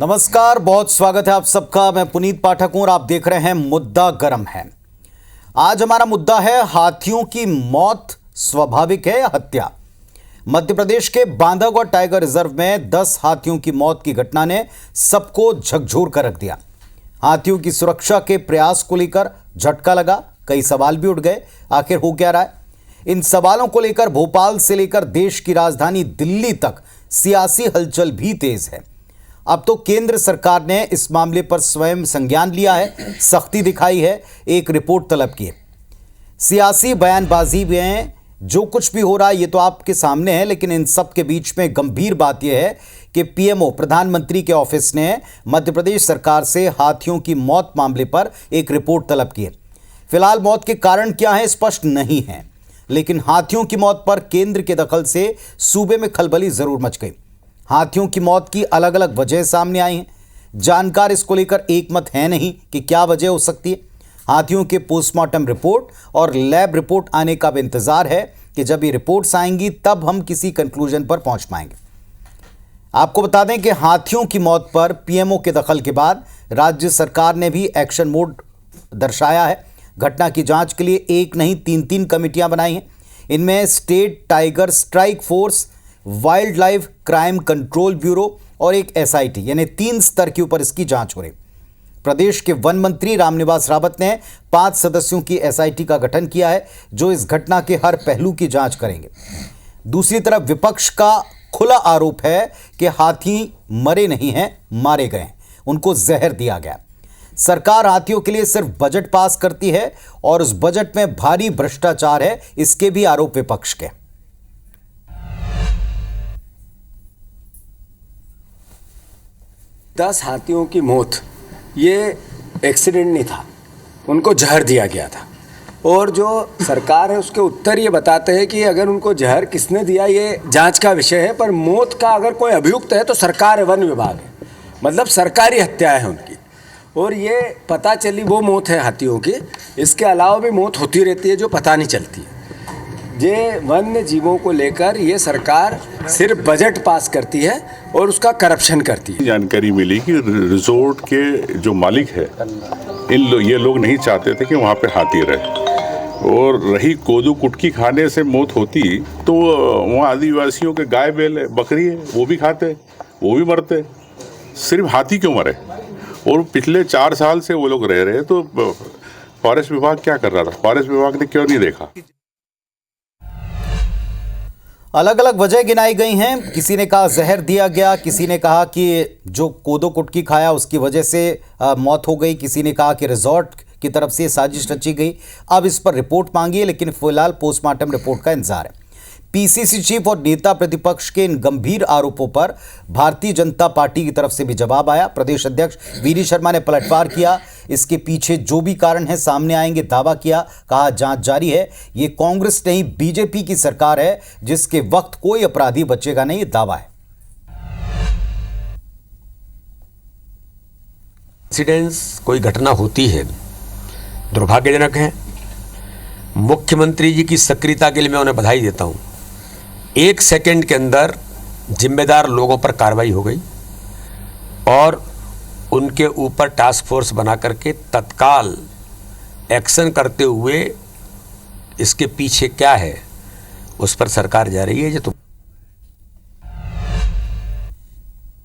नमस्कार, बहुत स्वागत है आप सबका। मैं पुनीत पाठक हूं और आप देख रहे हैं मुद्दा गरम है। आज हमारा मुद्दा है हाथियों की मौत स्वाभाविक है या हत्या। मध्य प्रदेश के बांधवगढ़ टाइगर रिजर्व में 10 हाथियों की मौत की घटना ने सबको झकझोर कर रख दिया। हाथियों की सुरक्षा के प्रयास को लेकर झटका लगा, कई सवाल भी उठ गए। आखिर हो क्या रहा है? इन सवालों को लेकर भोपाल से लेकर देश की राजधानी दिल्ली तक सियासी हलचल भी तेज है। अब तो केंद्र सरकार ने इस मामले पर स्वयं संज्ञान लिया है, सख्ती दिखाई है, एक रिपोर्ट तलब की है। सियासी बयानबाजी में जो कुछ भी हो रहा है ये तो आपके सामने है, लेकिन इन सब के बीच में गंभीर बात यह है कि पीएमओ प्रधानमंत्री के ऑफिस ने मध्य प्रदेश सरकार से हाथियों की मौत मामले पर एक रिपोर्ट तलब की है। फिलहाल मौत के कारण क्या है स्पष्ट नहीं है, लेकिन हाथियों की मौत पर केंद्र के दखल से सूबे में खलबली जरूर मच गई। हाथियों की मौत की अलग अलग वजह सामने आई हैं। जानकार इसको लेकर एक मत है नहीं कि क्या वजह हो सकती है। हाथियों के पोस्टमार्टम रिपोर्ट और लैब रिपोर्ट आने का भी इंतजार है कि जब ये रिपोर्ट्स आएंगी तब हम किसी कंक्लूजन पर पहुंच पाएंगे। आपको बता दें कि हाथियों की मौत पर पीएमओ के दखल के बाद राज्य सरकार ने भी एक्शन मोड दर्शाया है। घटना की जांच के लिए एक नहीं 3 कमेटियां बनाई हैं। इनमें state tiger strike force, wild life crime control bureau और एक एसआईटी, यानी 3 स्तर के ऊपर इसकी जांच हो रही। प्रदेश के वन मंत्री रामनिवास रावत ने 5 सदस्यों की एसआईटी का गठन किया है, जो इस घटना के हर पहलू की जांच करेंगे। दूसरी तरफ विपक्ष का खुला आरोप है कि हाथी मरे नहीं हैं, मारे गए हैं, उनको जहर दिया गया। सरकार हाथियों के लिए सिर्फ बजट पास करती है और उस बजट में भारी भ्रष्टाचार है, इसके भी आरोप विपक्ष के। 10 हाथियों की मौत ये एक्सीडेंट नहीं था, उनको जहर दिया गया था। और जो सरकार है उसके उत्तर ये बताते हैं कि अगर उनको जहर किसने दिया ये जांच का विषय है, पर मौत का अगर कोई अभियुक्त है तो सरकार है, वन विभाग है, मतलब सरकारी हत्या है उनकी। और ये पता चली वो मौत है हाथियों की। इसके अलावा भी मौत होती रहती है जो पता नहीं चलती है। ये वन्य जीवों को लेकर ये सरकार सिर्फ बजट पास करती है और उसका करप्शन करती है। जानकारी मिली कि रिजोर्ट के जो मालिक है ये लोग नहीं चाहते थे कि वहाँ पे हाथी रहे। और रही कोदू कुटकी खाने से मौत होती तो वहाँ आदिवासियों के गाय बैल बकरी है वो भी खाते, वो भी मरते, सिर्फ हाथी क्यों मरे? और पिछले 4 साल से वो लोग रह रहे, तो फॉरेस्ट विभाग क्या कर रहा था? फॉरेस्ट विभाग ने क्यों नहीं देखा? अलग अलग वजह गिनाई गई हैं। किसी ने कहा जहर दिया गया, किसी ने कहा कि जो कोदो कुटकी खाया उसकी वजह से मौत हो गई, किसी ने कहा कि रिजॉर्ट की तरफ से साजिश रची गई। अब इस पर रिपोर्ट मांगी है, लेकिन फिलहाल पोस्टमार्टम रिपोर्ट का इंतजार है। पीसीसी चीफ और नेता प्रतिपक्ष के इन गंभीर आरोपों पर भारतीय जनता पार्टी की तरफ से भी जवाब आया। प्रदेश अध्यक्ष वीडी शर्मा ने पलटवार किया। इसके पीछे जो भी कारण है सामने आएंगे, दावा किया। कहा जांच जारी है, ये कांग्रेस नहीं बीजेपी की सरकार है जिसके वक्त कोई अपराधी बचेगा नहीं, ये दावा है। इंसिडेंट्स कोई घटना होती है दुर्भाग्यजनक है। मुख्यमंत्री जी की सक्रियता के लिए मैं उन्हें बधाई देता हूं। 1 सेकंड के अंदर जिम्मेदार लोगों पर कार्रवाई हो गई और उनके ऊपर टास्क फोर्स बना करके तत्काल एक्शन करते हुए इसके पीछे क्या है उस पर सरकार जा रही है।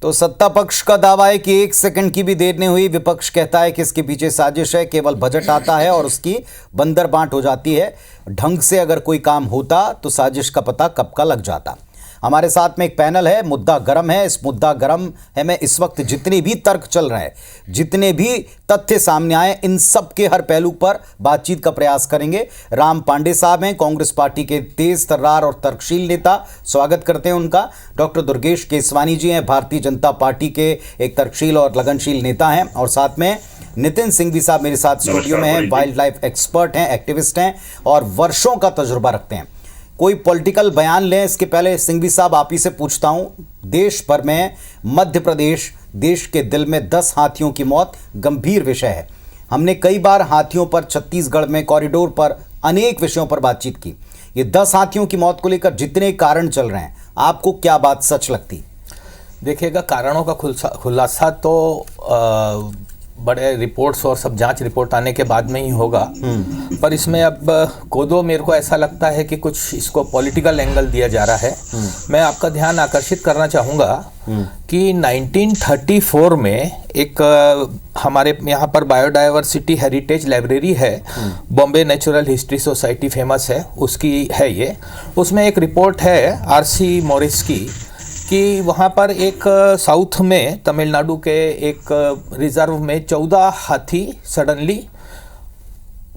तो सत्ता पक्ष का दावा है कि 1 सेकंड की भी देर नहीं हुई। विपक्ष कहता है कि इसके पीछे साजिश है, केवल बजट आता है और उसकी बंदर बांट हो जाती है। ढंग से अगर कोई काम होता तो साजिश का पता कब का लग जाता। हमारे साथ में एक पैनल है, मुद्दा गरम है। इस मुद्दा गरम है में इस वक्त जितने भी तर्क चल रहे हैं, जितने भी तथ्य सामने आए, इन सब के हर पहलू पर बातचीत का प्रयास करेंगे। राम पांडे साहब हैं, कांग्रेस पार्टी के तेज तर्रार और तर्कशील नेता, स्वागत करते हैं उनका। डॉक्टर दुर्गेश केसवानी जी हैं, भारतीय जनता पार्टी के एक तर्कशील और लगनशील नेता हैं। और साथ में नितिन सिंघवी साहब मेरे साथ स्टूडियो में हैं, वाइल्ड लाइफ एक्सपर्ट हैं, एक्टिविस्ट हैं और वर्षों का तजुर्बा रखते हैं। कोई पॉलिटिकल बयान लें इसके पहले सिंघवी साहब आप ही से पूछता हूं, देश भर में मध्य प्रदेश देश के दिल में 10 हाथियों की मौत गंभीर विषय है। हमने कई बार हाथियों पर, छत्तीसगढ़ में कॉरिडोर पर, अनेक विषयों पर बातचीत की। ये 10 हाथियों की मौत को लेकर जितने कारण चल रहे हैं, आपको क्या बात सच लगती? देखिएगा, कारणों का खुलासा तो बड़े रिपोर्ट्स और सब जांच रिपोर्ट आने के बाद में ही होगा। पर इसमें अब कोदो मेरे को ऐसा लगता है कि कुछ इसको पॉलिटिकल एंगल दिया जा रहा है। मैं आपका ध्यान आकर्षित करना चाहूँगा कि 1934 में एक हमारे यहाँ पर बायोडाइवर्सिटी हेरिटेज लाइब्रेरी है, Bombay natural history society famous है, उसकी है ये। उसमें एक रिपोर्ट है आरसी मॉरिस की कि वहाँ पर एक साउथ में तमिलनाडु के एक रिजर्व में 14 हाथी सडनली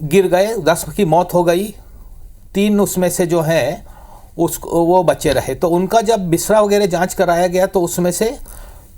गिर गए, 10 की मौत हो गई, 3 उसमें से जो हैं वो बचे रहे। तो उनका जब बिस्रा वगैरह जांच कराया गया तो उसमें से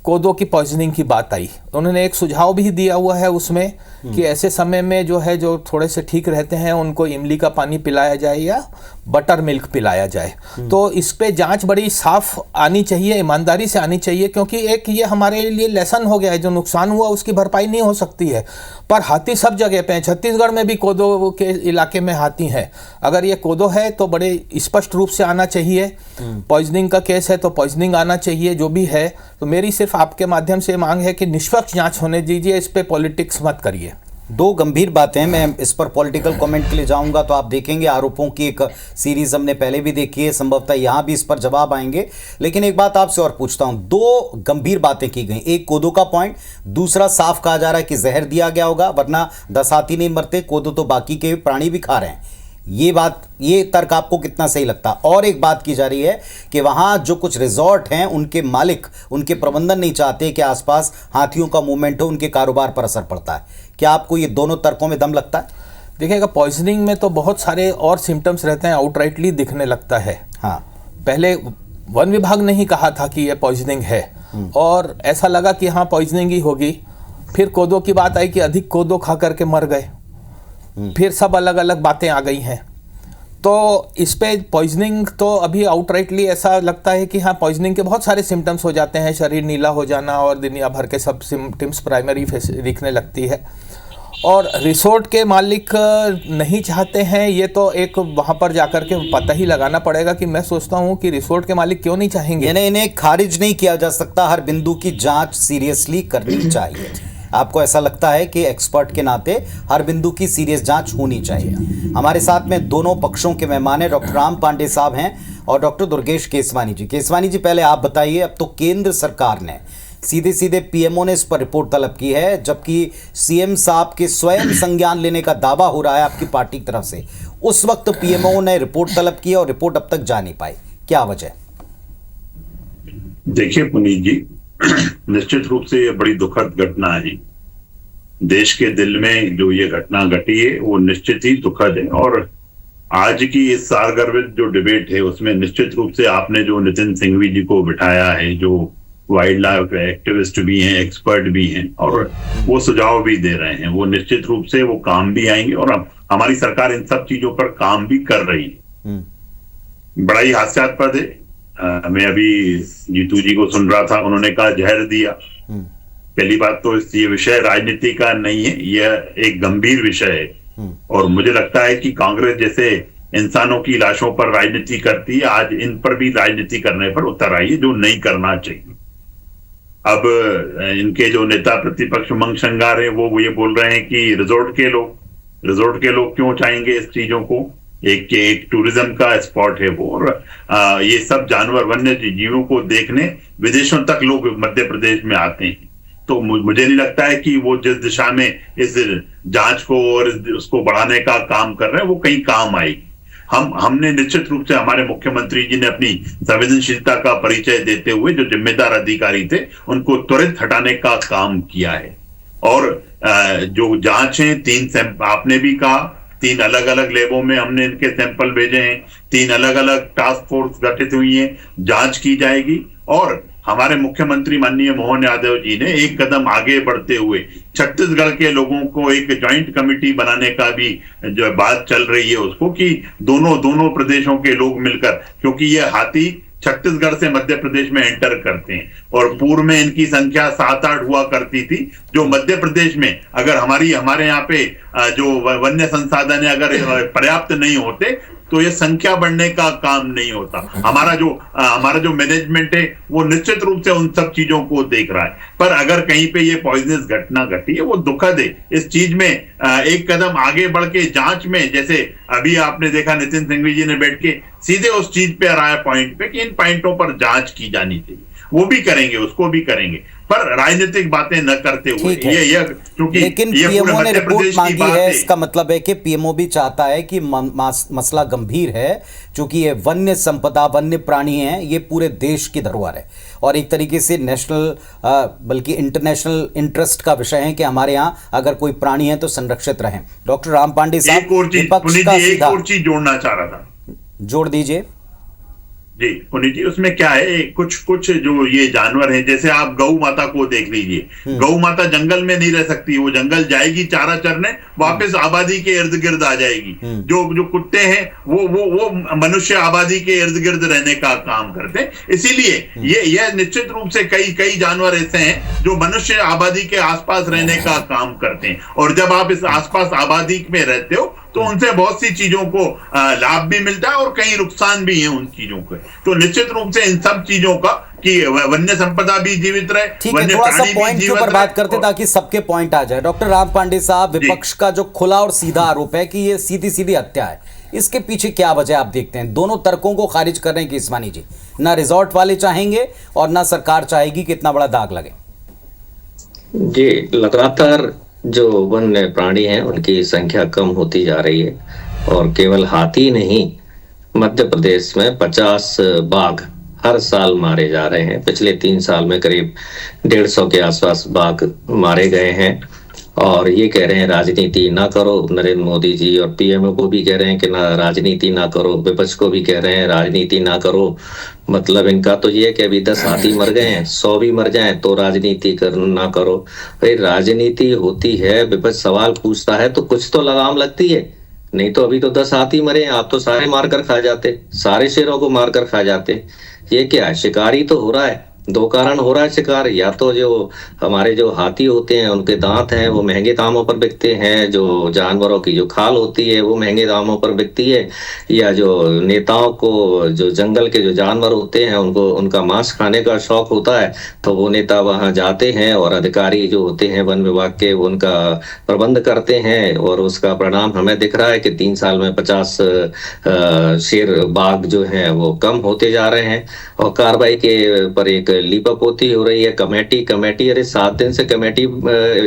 कोदो की पॉइजनिंग की बात आई। उन्होंने एक सुझाव भी दिया हुआ है उसमें कि ऐसे समय में जो है जो थोड़े से ठीक रहते हैं उनको इमली का पानी पिलाया जाए या बटर मिल्क पिलाया जाए। तो इस पे जांच बड़ी साफ आनी चाहिए, ईमानदारी से आनी चाहिए, क्योंकि एक ये हमारे लिए लेसन हो गया है, जो नुकसान हुआ उसकी भरपाई नहीं हो सकती है। पर हाथी सब जगह पे हैं, छत्तीसगढ़ में भी कोदो के इलाके में हाथी हैं। अगर ये कोदो है तो बड़े स्पष्ट रूप से आना चाहिए, पॉइजनिंग का केस है तो पॉइजनिंग आना चाहिए, जो भी है। तो मेरी सिर्फ आपके माध्यम से मांग है कि निष्पक्ष जांच होने दीजिए, इस पे पॉलिटिक्स मत करिए। 2 गंभीर बातें, मैं इस पर पॉलिटिकल कमेंट के लिए जाऊंगा तो आप देखेंगे आरोपों की एक सीरीज हमने पहले भी देखी है, संभवतः यहाँ भी इस पर जवाब आएंगे। लेकिन एक बात आपसे और पूछता हूँ, 2 गंभीर बातें की गई, एक कोदो का पॉइंट, दूसरा साफ कहा जा रहा है कि जहर दिया गया होगा वरना 10 हाथी नहीं मरते, कोदो तो बाकी के प्राणी भी खा रहे हैं। ये तर्क आपको कितना सही लगता? और एक बात की जा रही है कि वहाँ जो कुछ रिजॉर्ट हैं उनके मालिक, उनके प्रबंधन नहीं चाहते कि आसपास हाथियों का मूवमेंट हो, उनके कारोबार पर असर पड़ता है। क्या आपको ये दोनों तर्कों में दम लगता है? देखिएगा, पॉइजनिंग में तो बहुत सारे और सिम्टम्स रहते हैं, आउटराइटली दिखने लगता है। हाँ, पहले वन विभाग ने ही कहा था कि ये पॉइजनिंग है और ऐसा लगा कि हाँ पॉइजनिंग ही होगी। फिर कोदो की बात आई कि अधिक कोदो खा करके मर गए, फिर सब अलग अलग बातें आ गई हैं। तो इस पे पॉइजनिंग तो अभी आउटराइटली ऐसा लगता है कि हाँ पॉइजनिंग के बहुत सारे सिम्टम्स हो जाते हैं, शरीर नीला हो जाना और दुनिया भर के सब सिम्टम्स प्राइमरी दिखने लगती है। और रिसोर्ट के मालिक नहीं चाहते हैं, ये तो एक वहाँ पर जाकर के पता ही लगाना पड़ेगा कि मैं सोचता हूँ कि रिसोर्ट के मालिक क्यों नहीं चाहेंगे। यानी इन्हें खारिज नहीं किया जा सकता, हर बिंदु की जांच सीरियसली करनी चाहिए। आपको ऐसा लगता है कि एक्सपर्ट के नाते हर बिंदु की सीरियस जांच होनी चाहिए। हमारे साथ में दोनों पक्षों के मेहमान हैं, डॉक्टर राम पांडे साहब हैं और डॉक्टर दुर्गेश केसवानी जी। केसवानी जी, पहले आप बताइए, अब तो केंद्र सरकार ने सीधे सीधे पीएमओ ने इस पर रिपोर्ट तलब की है, जबकि सीएम साहब के स्वयं संज्ञान लेने का दावा हो रहा है आपकी पार्टी की तरफ से। उस वक्त पीएमओ ने रिपोर्ट तलब की और रिपोर्ट अब तक जा नहीं पाई, क्या वजह? देखिए पुनीत जी, निश्चित रूप से ये बड़ी दुखद घटना है। देश के दिल में जो ये घटना घटी है वो निश्चित ही दुखद है। और आज की इस सारगर्भित जो डिबेट है उसमें निश्चित रूप से आपने जो नितिन सिंघवी जी को बिठाया है, जो वाइल्ड लाइफ एक्टिविस्ट भी हैं, एक्सपर्ट भी हैं और वो सुझाव भी दे रहे हैं, वो निश्चित रूप से वो काम भी आएंगे और हमारी सरकार इन सब चीजों पर काम भी कर रही है। बड़ा ही हास्यास्पद है। मैं अभी जीतू जी को सुन रहा था, उन्होंने कहा जहर दिया। पहली बात तो ये विषय राजनीति का नहीं है, यह एक गंभीर विषय है और मुझे लगता है कि कांग्रेस जैसे इंसानों की लाशों पर राजनीति करती है, आज इन पर भी राजनीति करने पर उतर आई है, जो नहीं करना चाहिए। अब इनके जो नेता प्रतिपक्ष उमंग शंगार है वो ये बोल रहे हैं कि रिजोर्ट के लोग क्यों चाहेंगे इस चीजों को, एक टूरिज्म का स्पॉट है वो। और ये सब जानवर, वन्य जीवों को देखने विदेशों तक लोग मध्य प्रदेश में आते हैं। तो मुझे नहीं लगता है कि वो जिस दिशा में इस जांच को और उसको बढ़ाने का काम कर रहे हैं वो कहीं काम आएगी। हमने निश्चित रूप से, हमारे मुख्यमंत्री जी ने अपनी संवेदनशीलता का परिचय देते हुए जो जिम्मेदार अधिकारी थे उनको त्वरित हटाने का काम किया है। और जो जांच है, 3 आपने भी कहा 3 अलग अलग लैबों में हमने इनके सैंपल भेजे हैं, 3 अलग अलग टास्क फोर्स गठित हुई है, जांच की जाएगी। और हमारे मुख्यमंत्री माननीय मोहन यादव जी ने एक कदम आगे बढ़ते हुए छत्तीसगढ़ के लोगों को एक जॉइंट कमेटी बनाने का भी जो बात चल रही है उसको, कि दोनों प्रदेशों के लोग मिलकर, क्योंकि ये हाथी छत्तीसगढ़ से मध्य प्रदेश में एंटर करते हैं और पूर्व में इनकी संख्या 7-8 हुआ करती थी, जो मध्य प्रदेश में अगर हमारे यहाँ पे जो वन्य संसाधन है अगर पर्याप्त नहीं होते तो ये संख्या बढ़ने का काम नहीं होता। हमारा जो मैनेजमेंट है वो निश्चित रूप से उन सब चीजों को देख रहा है। पर अगर कहीं पे ये पॉइजनस घटना घटी है वो दुखद है। इस चीज में एक कदम आगे बढ़ के जांच में, जैसे अभी आपने देखा नितिन सिंघवी जी ने बैठ के सीधे उस चीज पे आ रहा है पॉइंट पे कि इन पॉइंटों पर जांच की जानी चाहिए, वो भी करेंगे, उसको भी बांटेंगे, पर राजनीतिक बातें न करते हुए ये क्योंकि लेकिन ये पीएमओ पूरे ने मध्य रिपोर्ट प्रदेश की मांगी बात है, है। इसका मतलब है कि पीएमओ भी चाहता है कि मसला गंभीर है, क्योंकि ये वन्य संपदा, वन्य प्राणी हैं, ये पूरे देश की धरोहर है और एक तरीके से नेशनल बल्कि इंटरनेशनल इंटरेस्ट का विषय है कि हमारे यहाँ अगर कोई प्राणी है तो संरक्षित रहें। डॉक्टर राम पांडे साहब, एक और चीज पुनीत जी, एक और चीज जोड़ना चाह रहा था, जोड़ दीजिए जी पुनीत जी। उसमें क्या है, कुछ जो ये जानवर हैं, जैसे आप गौ माता को देख लीजिए, गौ माता जंगल में नहीं रह सकती, वो जंगल जाएगी चारा चरने, वापस आबादी के इर्द गिर्द आ जाएगी। जो कुत्ते हैं वो मनुष्य आबादी के इर्द गिर्द रहने का काम करते हैं। इसीलिए ये निश्चित रूप से कई जानवर ऐसे हैं जो मनुष्य आबादी के आसपास रहने का काम करते हैं, और जब आप इस आसपास आबादी में रहते हो तो उनसे बहुत सी चीजों को लाभ भी मिलता है और कई नुकसान भी है उन चीजों के। तो निश्चित रूप से इन सब चीजों का कि वन्य संपदा भी जीवित रहे, ठीक है, थोड़ा सा पॉइंट के ऊपर बात करते ताकि सबके पॉइंट आ जाए। डॉक्टर राम पांडे साहब, विपक्ष का जो खुला और सीधा आरोप है कि ये सीधी सीधी हत्या है, इसके पीछे क्या वजह आप देखते हैं? दोनों तर्कों को खारिज कर रहे हैं केसवानी जी, ना रिजॉर्ट वाले चाहेंगे और ना सरकार चाहेगी कि इतना बड़ा दाग लगे। जी, लगातार जो वन्य प्राणी हैं उनकी संख्या कम होती जा रही है, और केवल हाथी नहीं, मध्य प्रदेश में 50 बाघ हर साल मारे जा रहे हैं। पिछले 3 साल में करीब 150 के आसपास बाघ मारे गए हैं, और ये कह रहे हैं राजनीति ना करो। नरेंद्र मोदी जी और पीएमओ को भी कह रहे हैं कि ना राजनीति ना करो, विपक्ष को भी कह रहे हैं राजनीति ना करो। मतलब इनका तो ये है कि अभी 10 हाथी मर गए हैं, 100 भी मर जाएं तो राजनीति ना करो। भाई राजनीति होती है, विपक्ष सवाल पूछता है तो कुछ तो लगाम लगती है, नहीं तो अभी तो 10 हाथी मरे हैं, आप तो सारे मारकर खा जाते, सारे शेरों को मारकर खा जाते। ये क्या है, शिकारी तो हो रहा है, 2 कारण हो रहा है शिकार। या तो जो हमारे जो हाथी होते हैं उनके दांत हैं वो महंगे दामों पर बिकते हैं, जो जानवरों की जो खाल होती है वो महंगे दामों पर बिकती है, या जो नेताओं को जो जंगल के जो जानवर होते हैं उनको उनका मांस खाने का शौक होता है, तो वो नेता वहां जाते हैं और अधिकारी जो होते हैं वन विभाग के वो उनका प्रबंध करते हैं, और उसका परिणाम हमें दिख रहा है कि 3 साल में 50 शेर बाघ जो हैं वो कम होते जा रहे हैं। और कार्रवाई के पर एक लीपापोती हो रही है। कमेटी अरे 7 दिन से कमेटी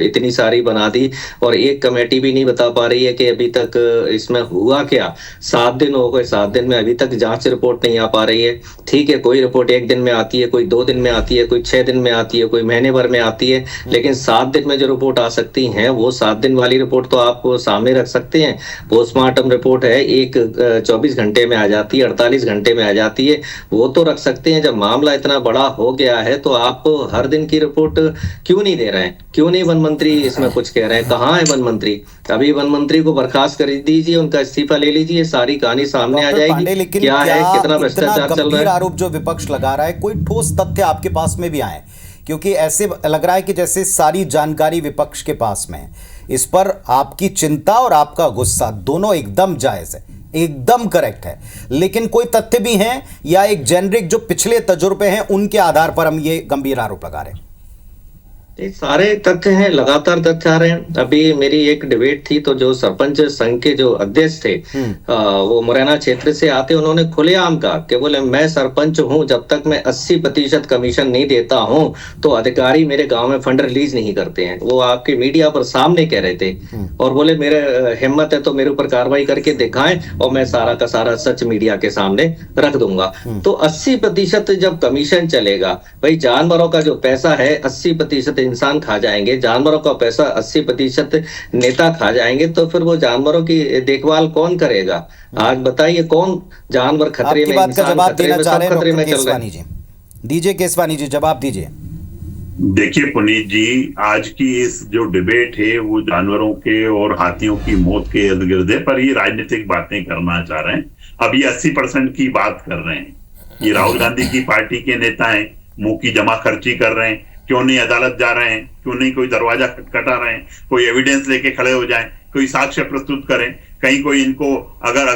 इतनी सारी बना दी और एक कमेटी भी नहीं बता पा रही है कि अभी तक इसमें हुआ क्या। 7 दिन हो गए, 7 दिन में अभी तक जांच रिपोर्ट नहीं आ पा रही है। ठीक है, कोई रिपोर्ट 1 दिन में आती है, कोई 2 दिन में आती है, कोई 6 दिन में आती है, कोई महीने भर में आती है, लेकिन 7 दिन में जो रिपोर्ट आ सकती है वो 7 दिन वाली रिपोर्ट तो आप सामने रख सकते हैं। पोस्टमार्टम रिपोर्ट है, एक 24 घंटे में आ जाती है, 48 घंटे में आ जाती है, वो तो रख सकते हैं। जब मामला इतना बड़ा हो गया है तो आप हर दिन की रिपोर्ट क्यों नहीं दे रहे हैं? क्यों नहीं वन मंत्री इसमें कुछ कह रहे हैं? कहाँ है वन मंत्री? अभी वन मंत्री को बर्खास्त कर दीजिए, उनका इस्तीफा ले लीजिए, सारी कहानी सामने आ जाएगी। लेकिन क्या है, कितना भ्रष्टाचार चल रहा है। आरोप जो विपक्ष लगा रहा है, कोई ठोस तथ्य आपके पास में भी आए? क्योंकि ऐसे लग रहा है कि जैसे सारी जानकारी विपक्ष के पास में है। इस पर आपकी चिंता और आपका गुस्सा दोनों एकदम जायज है, एकदम करेक्ट है, लेकिन कोई तथ्य भी हैं या एक जेनरिक जो पिछले तजुर्बे हैं उनके आधार पर हम ये गंभीर आरोप लगा रहे हैं? सारे तथ्य हैं, लगातार तथ्य आ रहे हैं। अभी मेरी एक डिबेट थी तो जो सरपंच संघ के जो अध्यक्ष थे वो मुरैना क्षेत्र से आते, उन्होंने खुलेआम कहा कि बोले मैं सरपंच हूं, जब तक मैं 80% कमीशन नहीं देता हूं तो अधिकारी मेरे गांव में फंड रिलीज नहीं करते हैं। वो आपके मीडिया पर सामने कह रहे थे और बोले मेरे हिम्मत है तो मेरे ऊपर कार्रवाई करके दिखाएं और मैं सारा का सारा सच मीडिया के सामने रख दूंगा। तो 80% जब कमीशन चलेगा, भाई जानवरों का जो पैसा है 80% इंसान खा जाएंगे, जानवरों का पैसा 80% नेता खा जाएंगे, तो फिर वो जानवरों की देखभाल कौन करेगा? आज बताइए कौन जानवर खतरे में, इंसान खतरे में, सब खतरे में चल रहे हैं। दीजिए केसवानी जी, जवाब दीजिए। देखिए पुनीत जी, आज की इस जो डिबेट है वो जानवरों के और हाथियों की मौत के इर्द गिर्द है, पर ये राजनीतिक बातें करना चाह रहे हैं। अब ये 80% की बात कर रहे हैं। ये राहुल गांधी की पार्टी के नेता हैं, मुंह की जमा खर्ची कर रहे हैं। क्यों नहीं अदालत जा रहे हैं? क्यों नहीं कोई दरवाजा खटखटा रहे हैं? कोई एविडेंस लेके खड़े हो जाएं, कोई साक्ष्य प्रस्तुत करें। कहीं कोई इनको अगर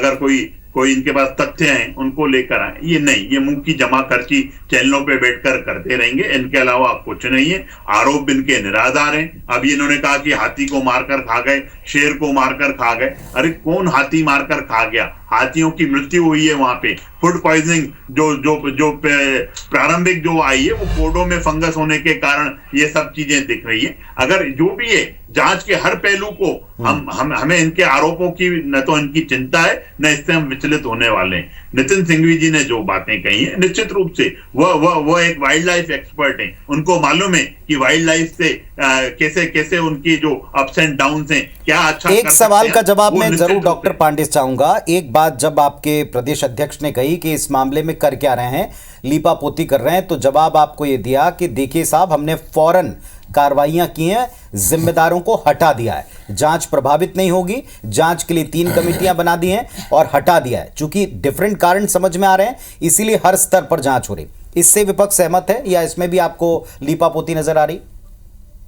कोई इनके पास तथ्य हैं उनको लेकर आए, ये नहीं, ये मुंह की जमा खर्ची चैनलों पे बैठकर करते रहेंगे, इनके अलावा कुछ नहीं है। आरोप इनके निराधार हैं। अभी इन्होंने कहा कि हाथी को मारकर खा गए, शेर को मारकर खा गए। अरे कौन हाथी मारकर खा गया? हाथियों की मृत्यु हुई है वहां पे, फूड पॉइजनिंग जो प्रारंभिक जो आई है वो कोडों में फंगस होने के कारण ये सब चीजें दिख रही है। अगर जो भी है जांच के हर पहलू को हमें इनके आरोपों की न तो इनकी चिंता है न इससे हम विचलित होने वाले हैं। नितिन सिंघवी जी ने जो बातें कही हैं निश्चित रूप से वो एक वाइल्ड लाइफ एक्सपर्ट हैं, उनको मालूम है कि वाइल्ड लाइफ से कैसे कैसे उनकी जो अप्स एंड डाउन्स हैं क्या अच्छा एक सवाल का जवाब मैं जरूर डॉक्टर पांडे से चाहूंगा। एक बात जब आपके प्रदेश अध्यक्ष ने कही कि इस मामले में कर क्या रहे हैं, लीपापोती कर रहे हैं, तो जवाब आपको ये दिया कि देखिए साहब हमने फौरन कार्रवाइयां की हैं, जिम्मेदारों को हटा दिया है, जांच प्रभावित नहीं होगी, जांच के लिए 3 कमेटियां बना दी हैं और हटा दिया है। चूंकि डिफरेंट कारण समझ में आ रहे हैं इसीलिए हर स्तर पर जांच हो रही। इससे विपक्ष सहमत है या इसमें भी आपको लीपापोती नजर आ रही?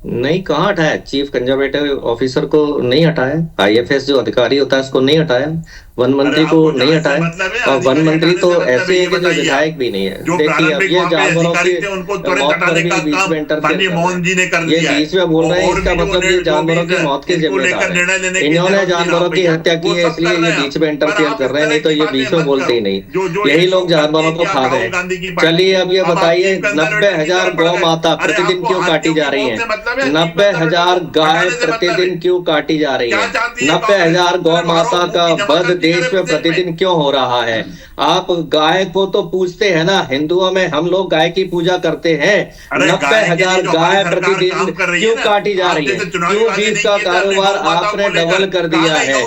नहीं, कहाँ हटाया? चीफ कंजर्वेटिव ऑफिसर को नहीं हटाया, आईएफएस जो अधिकारी होता है उसको नहीं हटाया, वन मंत्री को नहीं हटाया। और वन मंत्री तो ऐसे है कि जो विधायक भी नहीं है। देखिए अब ये जानवरों की मौत पर भी बीच में इंटरफेयर ये बीच में बोल रहे हैं, इसका मतलब ये जानवरों की मौत के जिम्मेदार है। इन्होंने जानवरों की हत्या की है इसलिए ये बीच में इंटरफेयर कर रहे हैं, नहीं तो ये बीच में बोलते ही नहीं। यही लोग जानवरों को खा गए। चलिए अब ये बताइए 90,000 गौ माता प्रतिदिन क्यों काटी जा रही है? 90,000 गाय प्रतिदिन क्यों काटी जा रही है? 90,000 गौ माता का वध देश में प्रतिदिन क्यों हो रहा है? आप गाय को तो पूजते हैं ना, हिंदुओं में हम लोग गाय की पूजा करते हैं। 90,000 गाय प्रतिदिन क्यों काटी जा रही है? क्यों बीफ का कारोबार आपने डबल कर दिया है?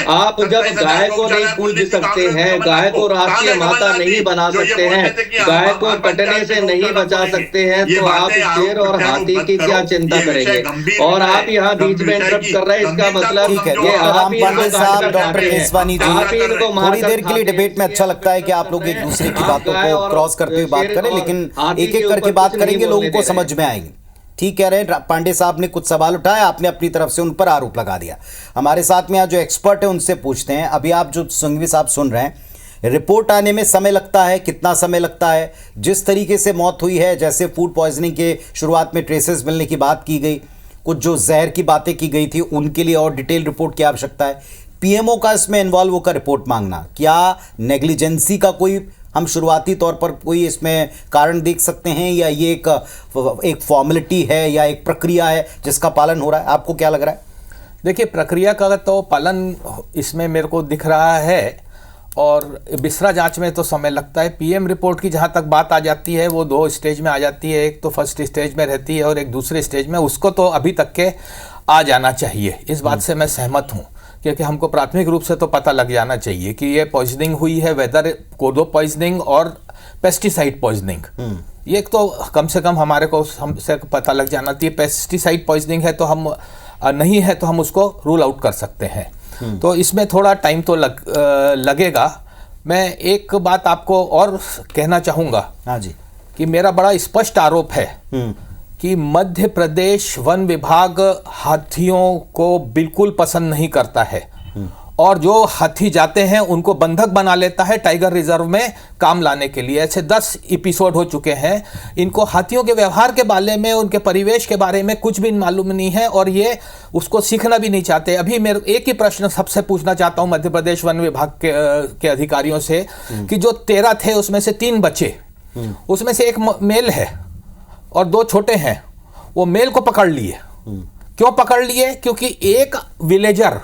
आप जब गाय को नहीं पूज सकते हैं, गाय को राष्ट्रीय माता नहीं बना सकते हैं, गाय को कटने से नहीं बचा सकते हैं, तो आप शेर और हाथी की क्या चिंता करेंगे? और आप यहाँ बीच में इंटरप्ट कर रहे हैं, इसका मतलब ये आप ही इनको साहब, डॉक्टर केसवानी जी, थोड़ी देर के लिए डिबेट में अच्छा लगता है कि आप लोग एक दूसरे की बातों को क्रॉस करते हुए बात करें, लेकिन एक एक करके बात करेंगे, लोगों को समझ में आएंगे। ठीक कह रहे हैं पांडे साहब ने कुछ सवाल उठाए, आपने अपनी तरफ से उन पर आरोप लगा दिया। हमारे साथ में यहाँ जो एक्सपर्ट है उनसे पूछते हैं। अभी आप जो सिंघवी साहब सुन रहे हैं, रिपोर्ट आने में समय लगता है, कितना समय लगता है? जिस तरीके से मौत हुई है, जैसे फूड पॉइजनिंग के शुरुआत में ट्रेसेस मिलने की बात की गई, कुछ जो जहर की बातें की गई थी, उनके लिए और डिटेल रिपोर्ट की आवश्यकता है। पीएमओ का इसमें इन्वॉल्व होकर रिपोर्ट मांगना, क्या नेग्लिजेंसी का कोई हम शुरुआती तौर पर कोई इसमें कारण देख सकते हैं, या ये एक फॉर्मेलिटी है या एक प्रक्रिया है जिसका पालन हो रहा है? आपको क्या लग रहा है? देखिए, प्रक्रिया का तो पालन इसमें मेरे को दिख रहा है, और बिसरा जांच में तो समय लगता है। पीएम रिपोर्ट की जहाँ तक बात आ जाती है वो 2 स्टेज में आ जाती है, एक तो फर्स्ट स्टेज में रहती है और एक दूसरे स्टेज में, उसको तो अभी तक के आ जाना चाहिए। इस बात से मैं सहमत हूँ, क्योंकि हमको प्राथमिक रूप से तो पता लग जाना चाहिए कि ये पॉइजनिंग हुई है, वेदर कोडो पॉइजनिंग और पेस्टिसाइड पॉइजनिंग। ये तो कम से कम हमारे को हमसे पता लग जाना चाहिए। पेस्टिसाइड पॉइजनिंग है तो हम नहीं है तो हम उसको रूल आउट कर सकते हैं, तो इसमें थोड़ा टाइम तो लगेगा। मैं एक बात आपको और कहना चाहूँगा, हाँ जी, कि मेरा बड़ा स्पष्ट आरोप है कि मध्य प्रदेश वन विभाग हाथियों को बिल्कुल पसंद नहीं करता है, और जो हाथी जाते हैं उनको बंधक बना लेता है टाइगर रिजर्व में काम लाने के लिए। ऐसे 10 एपिसोड हो चुके हैं। इनको हाथियों के व्यवहार के बारे में, उनके परिवेश के बारे में कुछ भी मालूम नहीं है, और ये उसको सीखना भी नहीं चाहते। अभी मेरे एक ही प्रश्न सबसे पूछना चाहता हूं मध्य प्रदेश वन विभाग के अधिकारियों से, कि जो 13 थे उसमें से 3 बचे, उसमें से एक मेल है और 2 छोटे हैं, वो मेल को पकड़ लिए। क्यों पकड़ लिए? क्योंकि एक विलेजर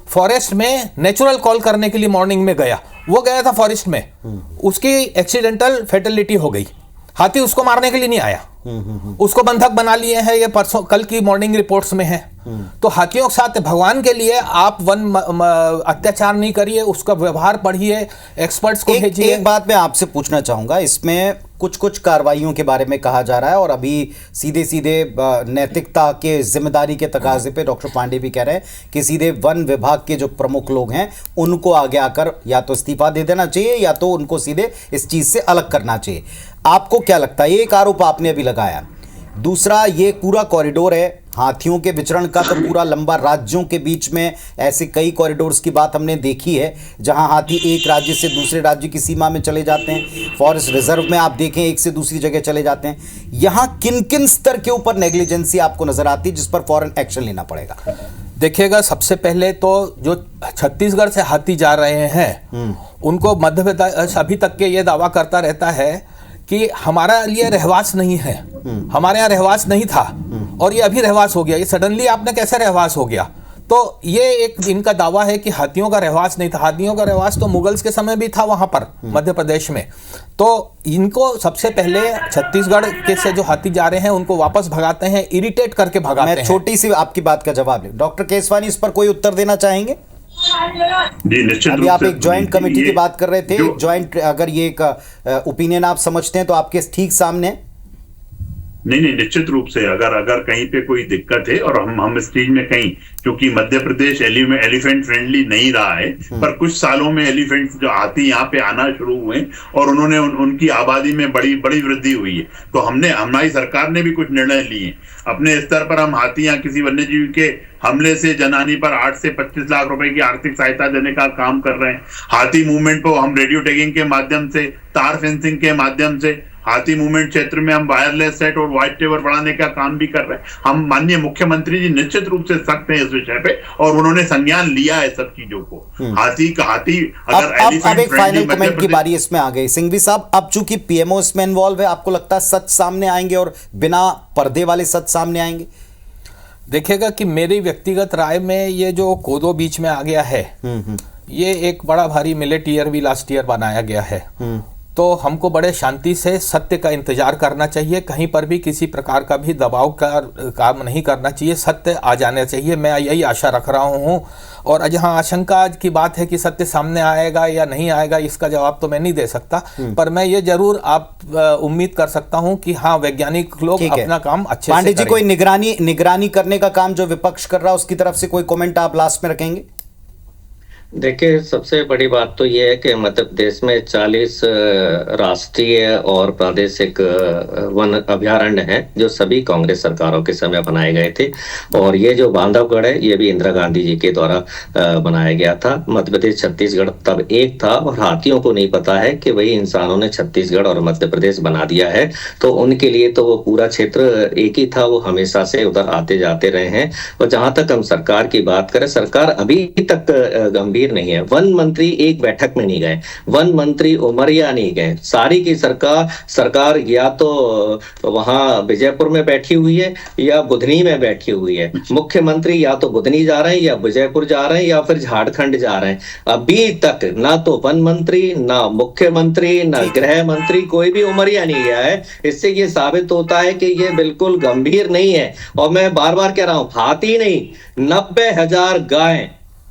फॉरेस्ट में नेचुरल कॉल करने के लिए मॉर्निंग में गया, वो गया था फॉरेस्ट में, उसकी एक्सीडेंटल फैटेलिटी हो गई। हाथी उसको मारने के लिए नहीं आया, उसको बंधक बना लिए हैं। ये परसों कल की मॉर्निंग रिपोर्ट्स में है। तो हाथियों के साथ भगवान के लिए आप वन अत्याचार नहीं करिए, उसका व्यवहार पढ़िए, एक्सपर्ट्स को भेजिए। एक बात मैं आपसे पूछना चाहूंगा, इसमें कुछ कार्रवाइयों के बारे में कहा जा रहा है, और अभी सीधे सीधे नैतिकता के जिम्मेदारी के तकाजे पे डॉक्टर पांडे भी कह रहे हैं कि सीधे वन विभाग के जो प्रमुख लोग हैं उनको आगे आकर या तो इस्तीफा दे देना चाहिए या तो उनको सीधे इस चीज से अलग करना चाहिए। आपको क्या लगता है? ये एक आरोप आपने अभी लगाया दूसरा, ये पूरा कॉरिडोर है हाथियों के विचरण का, तो पूरा लंबा राज्यों के बीच में ऐसे कई कॉरिडोर्स की बात हमने देखी है जहां हाथी एक राज्य से दूसरे राज्य की सीमा में चले जाते हैं। फॉरेस्ट रिजर्व में आप देखें एक से दूसरी जगह चले जाते हैं। यहाँ किन किन स्तर के ऊपर नेग्लिजेंसी आपको नजर आती है जिस पर फौरन एक्शन लेना पड़ेगा? देखिएगा, सबसे पहले तो जो छत्तीसगढ़ से हाथी जा रहे हैं उनको मध्य प्रदेश अभी तक के ये दावा करता रहता है कि हमारा लिए रहवास नहीं है, हमारे यहाँ रहवास नहीं था और ये अभी रहवास हो गया, ये सडनली आपने कैसे रहवास हो गया? तो ये एक इनका दावा है कि हाथियों का रहवास नहीं था। हाथियों का रहवास तो मुगल्स के समय भी था वहां पर मध्य प्रदेश में। तो इनको सबसे पहले छत्तीसगढ़ के से जो हाथी जा रहे हैं उनको वापस भगाते हैं, इरिटेट करके भगाते हैं। मैं छोटी सी आपकी बात का जवाब ले, डॉक्टर केसवानी इस पर कोई उत्तर देना चाहेंगे? जी निश्चित अभी रूप आप से एक ज्वाइंट कमेटी की बात कर रहे थे, जो- ज्वाइंट, अगर ये एक ओपिनियन आप समझते हैं तो आपके ठीक सामने है। नहीं, निश्चित रूप से अगर कहीं पे कोई दिक्कत है और हम इस चीज में कहीं, क्योंकि मध्य प्रदेश एलिफेंट फ्रेंडली नहीं रहा है, पर कुछ सालों में एलिफेंट जो हाथी यहाँ पे आना शुरू हुए और उन्होंने उनकी आबादी में बड़ी बड़ी वृद्धि हुई है। तो हमारी सरकार ने भी कुछ निर्णय लिए अपने स्तर पर। हम हाथी या किसी वन्यजीव के हमले से जनहानि पर 8 से 25 लाख रुपए की आर्थिक सहायता देने का काम कर रहे हैं। हाथी मूवमेंट को हम रेडियो टैगिंग के माध्यम से, तार फेंसिंग के माध्यम से, हाथी मूवमेंट क्षेत्र में हम वायरलेस सेट और वाइट टेवर बढ़ाने का काम भी कर रहे हैं। हम माननीय मुख्यमंत्री जी निश्चित रूप से सख्त हैं इस विषय पे और उन्होंने संज्ञान लिया है सब चीजों को। हाथी अगर अब एक फाइनल कमेंट की बारी इसमें आ गई। सिंघवी साहब, अब चूंकि पीएमओ इसमें इन्वॉल्व है, आपको लगता है सच सामने आएंगे और बिना पर्दे वाले सच सामने आएंगे? देखिएगा कि मेरी व्यक्तिगत राय में ये जो कोदो बीच में आ गया है, ये एक बड़ा भारी मिलेट ईयर भी लास्ट ईयर बनाया गया है। तो हमको बड़े शांति से सत्य का इंतजार करना चाहिए, कहीं पर भी किसी प्रकार का भी दबाव का काम नहीं करना चाहिए, सत्य आ जाना चाहिए। मैं यही आशा रख रहा हूँ। और जहाँ आशंका की बात है कि सत्य सामने आएगा या नहीं आएगा, इसका जवाब तो मैं नहीं दे सकता, पर मैं ये जरूर उम्मीद कर सकता हूँ कि हाँ, वैज्ञानिक लोग अपना काम अच्छे से पांडे जी, करें। कोई निगरानी करने का काम जो विपक्ष कर रहा है उसकी तरफ से कोई कमेंट आप लास्ट में रखेंगे? देखिए, सबसे बड़ी बात तो ये है कि मध्य प्रदेश में 40 राष्ट्रीय और प्रादेशिक वन अभयारण्य हैं जो सभी कांग्रेस सरकारों के समय बनाए गए थे। और ये जो बांधवगढ़ है ये भी इंदिरा गांधी जी के द्वारा बनाया गया था। मध्य प्रदेश छत्तीसगढ़ तब एक था और हाथियों को नहीं पता है कि वही इंसानों ने छत्तीसगढ़ और मध्य प्रदेश बना दिया है। तो उनके लिए तो वो पूरा क्षेत्र एक ही था, वो हमेशा से उधर आते जाते रहे हैं। और जहां तक हम सरकार की बात करें, सरकार अभी तक गंभीर नहीं है। वन मंत्री एक बैठक में नहीं गए, वन मंत्री उमरिया नहीं गए। सारी की सरकार या तो वहां विजयपुर में बैठी हुई है या बुधनी में बैठी हुई है। मुख्यमंत्री या तो बुधनी जा रहे हैं या विजयपुर जा रहे हैं या फिर झारखंड जा रहे हैं। अभी तक ना तो वन मंत्री, ना मुख्यमंत्री, ना गृह मंत्री, कोई भी उमरिया नहीं गया है। इससे ये साबित होता है कि ये बिल्कुल गंभीर नहीं है। और मैं बार बार कह रहा हूं, हाथी नहीं, 90,000 गाय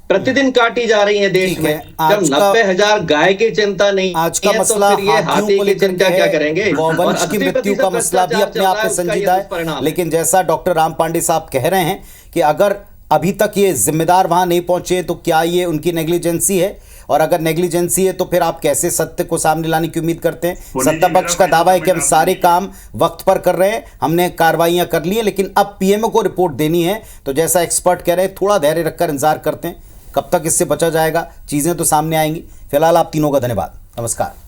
प्रतिदिन काटी जा रही है देश में। जब 90,000 गाय की चिंता नहीं, आज का मसला तो फिर ये हाथियों को लेकर चिंता क्या करेंगे? गौवंश की मृत्यु का मसला भी अपने आप में संजीदा है। लेकिन जैसा डॉक्टर राम पांडे साहब कह रहे हैं कि अगर अभी तक ये जिम्मेदार वहां नहीं पहुंचे तो क्या ये उनकी नेग्लिजेंसी है? और अगर नेग्लिजेंसी है तो फिर आप कैसे सत्य को सामने लाने की उम्मीद करते हैं? सत्ता पक्ष का दावा है कि हम सारे काम वक्त पर कर रहे हैं, हमने कार्रवाइयां कर ली हैं, लेकिन अब पीएमओ को रिपोर्ट देनी है। तो जैसा एक्सपर्ट कह रहे हैं, थोड़ा धैर्य रखकर इंतजार करते हैं, कब तक इससे बचा जाएगा, चीज़ें तो सामने आएंगी। फिलहाल आप तीनों का धन्यवाद, नमस्कार।